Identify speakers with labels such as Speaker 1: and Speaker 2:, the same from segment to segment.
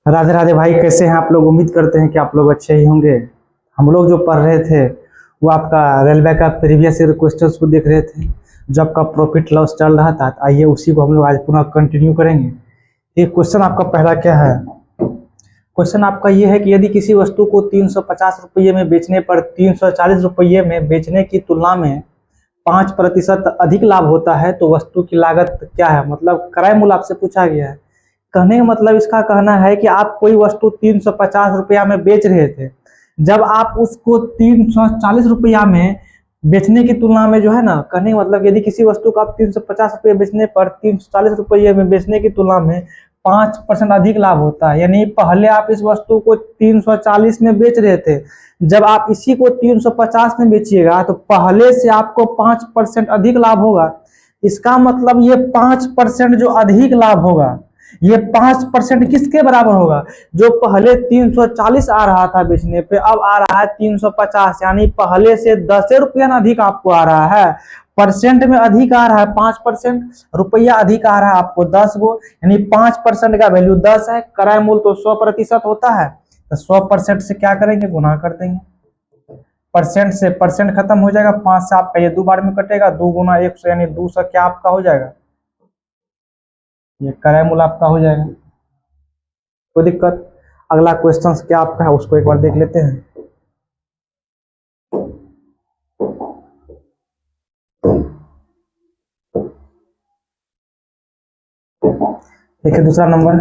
Speaker 1: राधे राधे भाई, कैसे हैं आप लोग। उम्मीद करते हैं कि आप लोग अच्छे ही होंगे। हम लोग जो पढ़ रहे थे वो आपका रेलवे का प्रीवियस ईयर क्वेश्चंस को देख रहे थे, जो आपका प्रॉफिट लॉस चल रहा था। तो आइए उसी को हम लोग आज पुनः कंटिन्यू करेंगे। ये क्वेश्चन आपका पहला क्या है। क्वेश्चन आपका ये है कि यदि किसी वस्तु को 350 रुपये में बेचने पर 340 रुपये में बेचने की तुलना में 5% अधिक लाभ होता है तो वस्तु की लागत क्या है। मतलब क्रय मूल्य आपसे पूछा गया है। कहने का मतलब इसका कहना है कि आप कोई वस्तु 350 रुपया में बेच रहे थे, जब आप उसको 340 रुपया में बेचने की तुलना में जो है ना, कहने का मतलब यदि किसी वस्तु को आप 350 रुपये बेचने पर 340 रुपये में बेचने की तुलना में 5% अधिक लाभ होता है। यानी पहले आप इस वस्तु को 340 में बेच रहे थे, जब आप इसी को 350 में बेचिएगा तो पहले से आपको 5% अधिक लाभ होगा। इसका मतलब ये 5% जो अधिक लाभ होगा, ये 5% किसके बराबर होगा। जो पहले 340 आ रहा था बेचने पे, अब आ रहा है 350, यानी पहले से 10 रुपया अधिक आपको आ रहा है। परसेंट में अधिक आ रहा है 5%, रुपया अधिक आ रहा है आपको 10 गो, यानी 5% का वैल्यू 10 है। क्रय मूल्य तो 100% होता है, तो 100% से क्या करेंगे, गुना कर देंगे। परसेंट से परसेंट खत्म हो जाएगा, 5 से आपका ये 2 बार में कटेगा, 2 गुना 100 यानी 200 क्या आपका हो जाएगा, ये क्रय मूल्य आपका हो जाएगा। कोई दिक्कत। अगला क्वेश्चन क्या आपका है उसको एक बार देख लेते हैं। देखिए दूसरा नंबर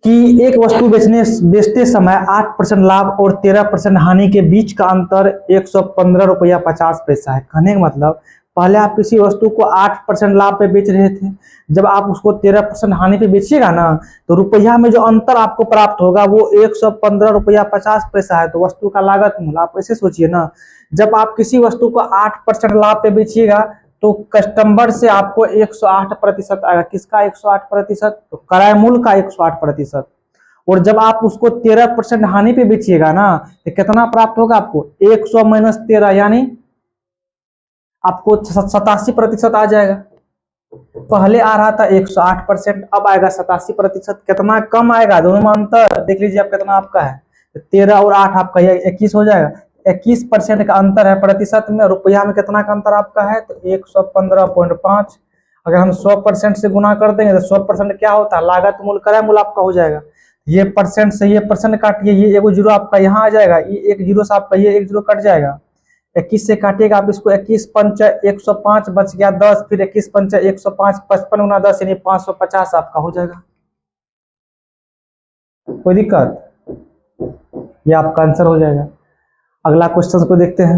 Speaker 1: कि एक वस्तु बेचते समय 8% लाभ और 13% हानि के बीच का अंतर 115 रुपया 50 पैसा है। कहने का मतलब पहले आप किसी वस्तु को 8% लाभ पे बेच रहे थे, जब आप उसको 13% हानि पे बेचिएगा ना, तो रुपया में जो अंतर आपको प्राप्त होगा वो 115 रुपया 50 पैसा है। तो वस्तु का लागत मूल्य आप ऐसे सोचिए ना, जब आप किसी वस्तु को 8% लाभ पे बेचिएगा तो कस्टमर से आपको 108% आएगा। किसका 108%, तो क्रय मूल्य का 108%। और जब आप उसको 13% हानि पे बेचिएगा ना, तो कितना प्राप्त होगा आपको, 100 माइनस 13 यानी आपको 87% आ जाएगा। पहले आ रहा था 108%, अब आएगा 87%। कितना कम आएगा, दोनों में अंतर देख लीजिए आप कितना आपका है, 13 और 8 आपका ये 21 हो जाएगा। 21% का अंतर है प्रतिशत में। रुपया में कितना का अंतर आपका है, तो 115.5। अगर हम 100% से गुना कर देंगे तो 100% क्या होता है, लागत मूल्य क्रय मूल्य आपका हो जाएगा। ये परसेंट से ये परसेंट काटिए, ये एगो जीरो आपका यहाँ आ जाएगा, ये एक जीरो से आपका ये एक जीरो कट जाएगा। 21 से काटिएगा आप इसको, 21 पंच 105 बच गया 10, फिर 21 पंच 105, 55 गुना 10 यानी 550 आपका हो जाएगा। कोई दिक्कत, ये आपका आंसर हो जाएगा। अगला क्वेश्चन को देखते हैं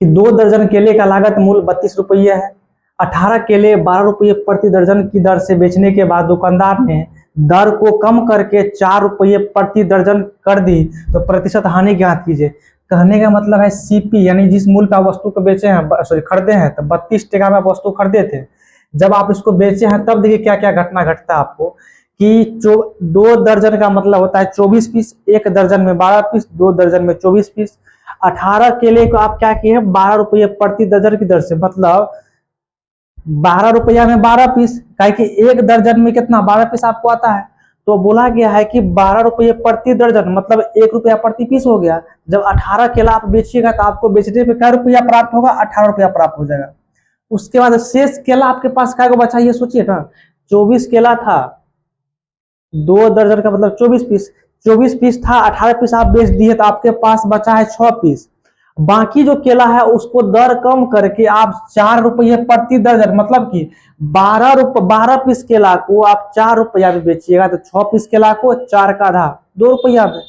Speaker 1: कि 2 दर्जन केले का लागत मूल्य 32 रुपये है। 18 केले 12 रुपये प्रति दर्जन की दर से बेचने के बाद दुकानदार ने दर को कम करके 4 रुपये प्रति दर्जन कर दी, तो प्रतिशत हानि ज्ञात कीजिए। कहने का मतलब है सीपी, यानी जिस मूल्य का वस्तु को बेचे हैं, सॉरी खरीदे हैं, तो 32 टका में वस्तु खरीदे थे, जब आप इसको बेचे हैं तब देखिए क्या क्या घटना घटता है आपको कि 2 दर्जन का मतलब होता है 24 पीस, 1 दर्जन में 12 पीस, 2 दर्जन में 24 पीस। 18 केले को आप क्या किए हैं, 12 रुपये प्रति दर्जन की दर से, मतलब 12 रुपया में 12 पीस, कि 1 दर्जन में कितना 12 पीस आपको आता है। तो बोला गया है कि 12 रुपये प्रति दर्जन मतलब 1 रुपया प्रति पीस हो गया। जब 18 केला आप बेचिएगा तो आपको बेचने पे क्या रुपया प्राप्त होगा, 18 रुपया प्राप्त हो जाएगा। उसके बाद शेष केला आपके पास क्या बचा, ये सोचिए ना, 24 केला था, 2 दर्जन का मतलब 24 पीस, 24 पीस था, 18 पीस आप बेच दिए तो आपके पास बचा है 6 पीस। बाकी जो केला है उसको दर कम करके आप 4 रुपये प्रति दर्जन, मतलब कि 12 पीस केला को आप 4 रुपया में बेचिएगा, तो 6 पीस केला को 4 का आधा 2 रुपया में।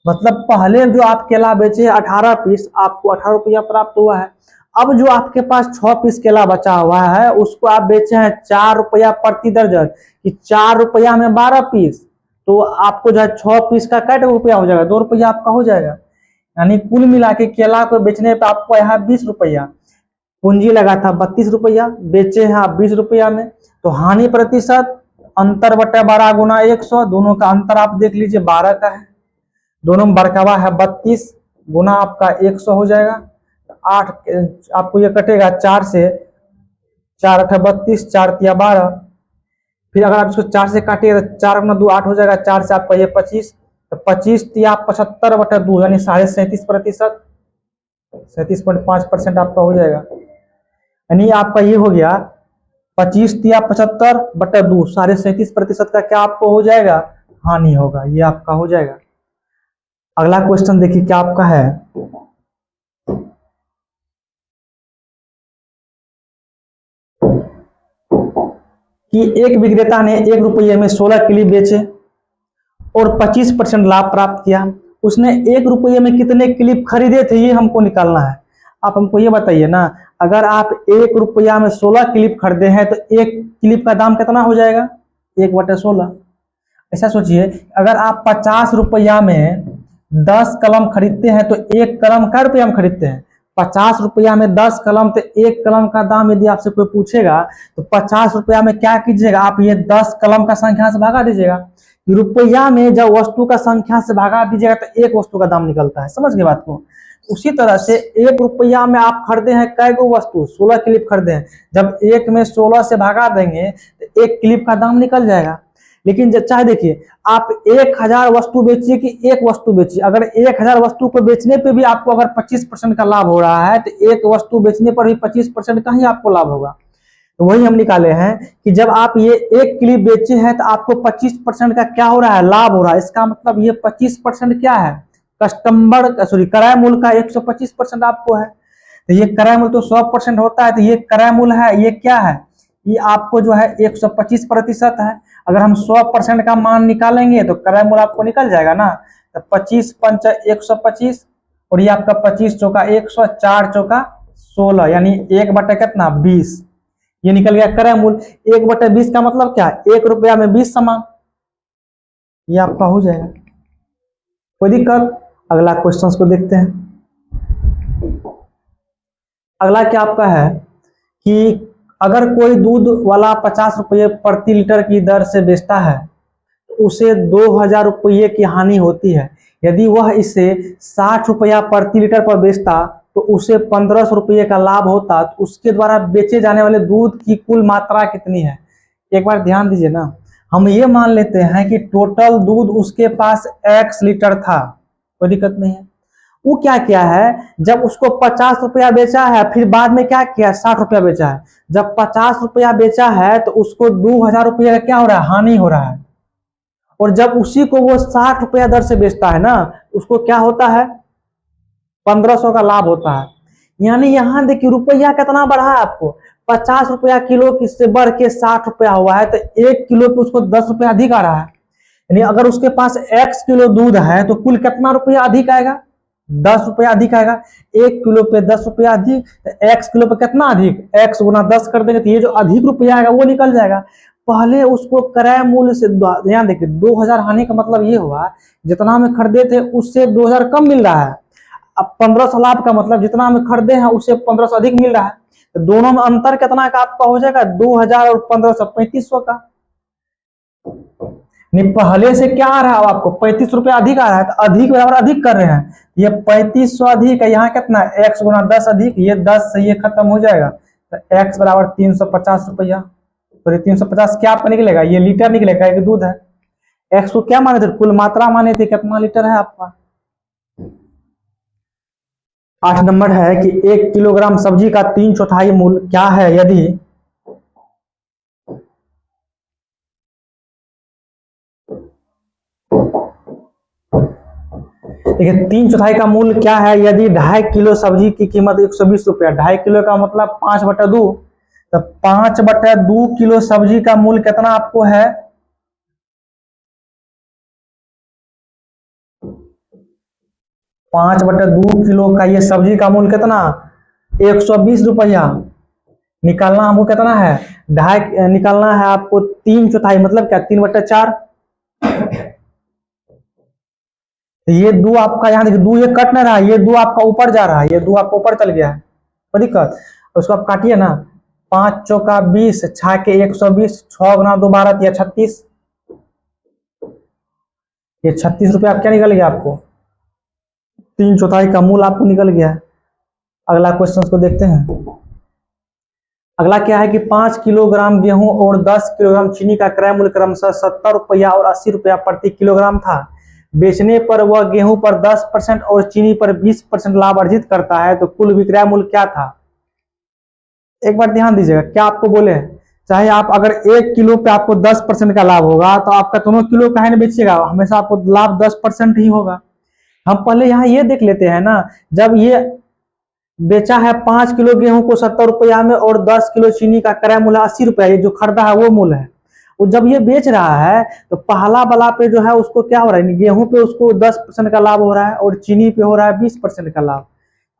Speaker 1: मतलब पहले जो आप केला बेचे 18 पीस, आपको 18 रुपया प्राप्त हुआ है। अब जो आपके पास 6 पीस केला बचा हुआ है उसको आप बेचे हैं 4 रुपया प्रति दर्जन, कि 4 रुपया में 12 पीस, तो आपको जो है 6 पीस का कट रुपया हो जाएगा, 2 रुपया आपका हो जाएगा। यानी कुल मिला के केला को बेचने पे आपको यहाँ 20 रुपया, पूंजी लगा था 32 रुपया, बेचे हैं आप 20 रुपया में, तो हानि प्रतिशत अंतर बटा 12 गुना 100, दोनों का अंतर आप देख लीजिए 12 का है, दोनों में बरकवा है 32, गुना आपका 100 हो जाएगा। 8 आपको ये कटेगा 4 से, 4 8 32, 4 तिया 12। फिर अगर आप इसको 4 से काटिए तो 4 गुना 2 8 हो जाएगा, 4 से आपका ये 25, तो 25 तिया 75/2 यानी 37.5%, 37.5% आपका हो जाएगा। यानी आपका ये हो गया 25 तिया 75/2, 37.5% का क्या आपको हो जाएगा, हानि होगा। ये आपका हो जाएगा। अगला क्वेश्चन देखिए क्या आपका है कि एक विक्रेता ने 1 रुपये में 16 क्लिप बेचे और 25% लाभ प्राप्त किया। उसने 1 रुपये में कितने क्लिप खरीदे थे, ये हमको निकालना है। आप हमको ये बताइए ना, अगर आप 1 रुपया में 16 क्लिप खरीदे हैं तो एक क्लिप का दाम कितना हो जाएगा, 1/16। ऐसा सोचिए, अगर आप 50 रुपया में 10 कलम खरीदते हैं तो एक कलम का रुपया में खरीदते हैं, 50 रुपया में 10 कलम, तो एक कलम का दाम यदि आपसे कोई पूछेगा तो 50 रुपया में क्या कीजिएगा, आप ये 10 कलम का संख्या से भागा दीजिएगा। रुपया में जब वस्तु का संख्या से भागा दीजिएगा तो एक वस्तु का दाम निकलता है। समझ गए बात को। उसी तरह से 1 रुपया में आप खरीदे हैं कै गो वस्तु, 16 क्लिप खरीदे हैं। जब एक में 16 से भागा देंगे तो एक क्लिप का दाम निकल जाएगा। लेकिन चाहे देखिए, आप 1000 वस्तु बेचिए कि एक वस्तु बेचिए, अगर 1000 वस्तु को बेचने पे भी आपको अगर 25% का लाभ हो रहा है तो एक वस्तु बेचने पर भी 25% का ही आपको लाभ होगा। तो वही हम निकाले हैं कि जब आप ये एक क्लिप बेचे हैं तो आपको 25% का क्या हो रहा है, लाभ हो रहा है। इसका मतलब ये 25% क्या है, क्रय मूल्य का 125% आपको है। तो ये क्रय मूल्य तो 100% होता है, तो ये क्रय मूल्य है, ये क्या है, ये आपको जो है 125% है। अगर हम 100% का मान निकालेंगे तो क्रय मूल्य आपको निकल जाएगा ना। तो 25 पंच 125 और ये आपका 25 चौका 100, 4 चौका 16, यानी 1 कितना 20, ये निकल गया क्रय मूल्य। 1/20 का मतलब क्या, 1 रुपया में 20 सामान, ये आपका हो जाएगा। कोई दिक्कत। अगला क्वेश्चन को देखते हैं। अगला क्या आपका है कि अगर कोई दूध वाला 50 रुपये प्रति लीटर की दर से बेचता है तो उसे 2000 रुपये की हानि होती है। यदि वह इसे 60 रुपया प्रति लीटर पर बेचता तो उसे 1500 रुपये का लाभ होता। तो उसके द्वारा बेचे जाने वाले दूध की कुल मात्रा कितनी है। एक बार ध्यान दीजिए ना, हम ये मान लेते हैं कि टोटल दूध उसके पास x लीटर था, कोई दिक्कत नहीं है। वो क्या किया है, जब उसको 50 रुपया बेचा है, फिर बाद में क्या किया 60 रुपया बेचा है। जब 50 रुपया बेचा है तो उसको 2000 रुपया का क्या हो रहा है, हानि हो रहा है। और जब उसी को वो 60 रुपया दर से बेचता है ना, उसको क्या होता है, 1500 का लाभ होता है। यानी यहाँ देखिए रुपया कितना बढ़ा है आपको, 50 रुपया किलो किससे बढ़ के 60 रुपया हुआ है, तो 1 किलो पे उसको 10 रुपया अधिक आ रहा है। यानी अगर उसके पास x किलो दूध है तो कुल कितना रुपया अधिक आएगा, 10 रुपया अधिक आएगा। 1 किलो पे 10 रुपया अधिक, x किलो पे कितना अधिक, x गुना 10 कर देंगे तो ये जो अधिक रुपया आएगा वो निकल जाएगा। पहले उसको क्रय मूल्य से, ध्यान देखिए 2000 हानि का मतलब ये हुआ जितना में खरीदे थे उससे 2000 कम मिल रहा है। अब 1500 लाभ का मतलब जितना में खरीदे हैं उससे 1500 अधिक मिल रहा है। तो दोनों में अंतर कितना का आपका हो जाएगा, 2000 और 1500, 3500 का। नहीं, पहले से क्या आ रहा है आपको 35 रुपया अधिक आ रहा है, तो अधिक बराबर अधिक कर रहे हैं। ये 3500 अधिक है, यहाँ कितना x गुना 10 अधिक, ये 10 से ये खत्म हो जाएगा तो x बराबर 350 रुपया। तो 350 क्या आपका निकलेगा, ये लीटर निकलेगा, एक दूध है। x को क्या माने थे, कुल मात्रा माने थे, कितना लीटर है आपका। 8 नंबर है कि 1 किलोग्राम सब्जी का 3/4 मूल्य क्या है यदि देखिए 3/4 का मूल्य क्या है, यदि 2.5 किलो सब्जी की कीमत 120 रुपया, 2.5 किलो का मतलब 5/2, तो 5/2 किलो सब्जी का मूल्य कितना आपको है, 5/2 किलो का ये सब्जी का मूल्य कितना 120 रुपया। निकालना हमको कितना है, ढाई निकालना है आपको 3/4 मतलब क्या 3/4। ये दो आपका यहाँ देखिए, दो ये कट नहीं रहा है, ये दो आपका ऊपर जा रहा है, ये दो आपका ऊपर चल गया है, कोई दिक्कत। उसको आप काटिए ना, 5 चौका 20, 6 के 120, 6 गुना 2 12, या 36, ये 36 रुपया क्या निकल गया आपको, 3/4 का मूल आपको निकल गया है। अगला क्वेश्चन को देखते हैं। अगला क्या है कि 5 किलोग्राम गेहूं और 10 किलोग्राम चीनी का क्रय मूल्य क्रमशः 70 रुपया और 80 रुपया प्रति किलोग्राम था। बेचने पर वह गेहूं पर 10% और चीनी पर 20% लाभ अर्जित करता है, तो कुल विक्रय मूल्य क्या था? एक बार ध्यान दीजिएगा, क्या आपको बोले हैं, चाहे आप अगर 1 किलो पे आपको 10% का लाभ होगा तो आपका दोनों किलो का है ना बेचिएगा, हमेशा आपको लाभ 10% ही होगा। हम पहले यहाँ ये देख लेते हैं ना, जब ये बेचा है 5 किलो गेहूं को 70 रुपया में और 10 किलो चीनी का क्रय मूल्य 80 रुपया, ये जो खरीदा है वो मूल्य है। और जब ये बेच रहा है तो पहला वाला पे जो है उसको क्या हो रहा है, गेहूं पे उसको 10% का लाभ हो रहा है और चीनी पे हो रहा है 20% का लाभ।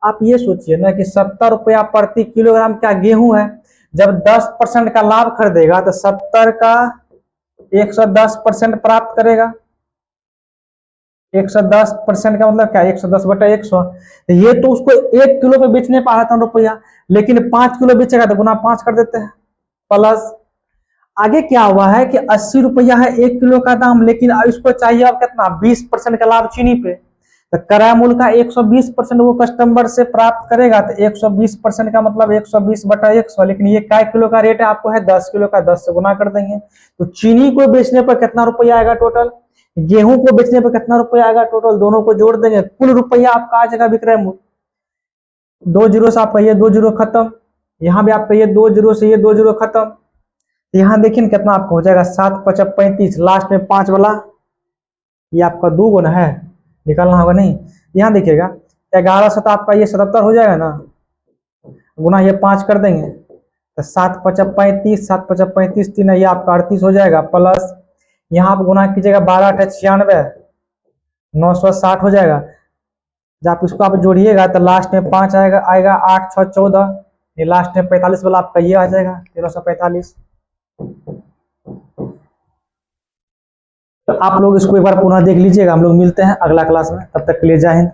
Speaker 1: आप ये सोचिए ना कि 70 रुपया प्रति किलोग्राम क्या गेहूं है, जब 10% का लाभ खरीदेगा तो 70 का 110% प्राप्त करेगा। 110% का मतलब क्या, 110/100। ये तो उसको 1 किलो पे बेचने पा रहा था रुपया, लेकिन 5 किलो बेचेगा तो गुना 5 कर देते हैं। प्लस आगे क्या हुआ है कि 80 रुपया है 1 किलो का दाम, लेकिन इसको चाहिए अब कितना, 20% का लाभ चीनी पे, तो क्रय मूल्य का 120% वो कस्टमर से प्राप्त करेगा। तो 120% का मतलब 120/100, लेकिन ये क्या किलो का रेट है आपको है 10 किलो का, 10 से गुना कर देंगे। तो चीनी को बेचने पर कितना रुपया आएगा टोटल, गेहूं को बेचने पर कितना रुपया आएगा टोटल, दोनों को जोड़ देंगे, कुल रुपया आपका आ जाएगा विक्रय मूल्य। 2 जीरो से आप कहिए 2 जीरो खत्म, यहाँ भी आप कहिए 2 जीरो से ये 2 जीरो खत्म। यहाँ देखिए कितना आपको हो जाएगा, 7×5 = 35, लास्ट में 5 वाला ये आपका 2 गुना है, निकालना होगा नहीं। यहाँ देखिएगा 11 7 आपका ये 77 हो जाएगा ना, गुना ये 5 कर देंगे तो 7×5 = 35, 7×5 = 3, ये आपका 38 हो जाएगा। प्लस यहाँ आप गुना कीजिएगा 12×8 = 96, 960 हो जाएगा। जब आप इसको आप जोड़िएगा तो लास्ट में 5 आएगा 8×6 = 14, ये लास्ट में 45 वाला आपका ये आ जाएगा 1345। तो आप लोग इसको एक बार पुनः देख लीजिएगा, हम लोग मिलते हैं अगला क्लास में, तब तक के लिए जय हिंद।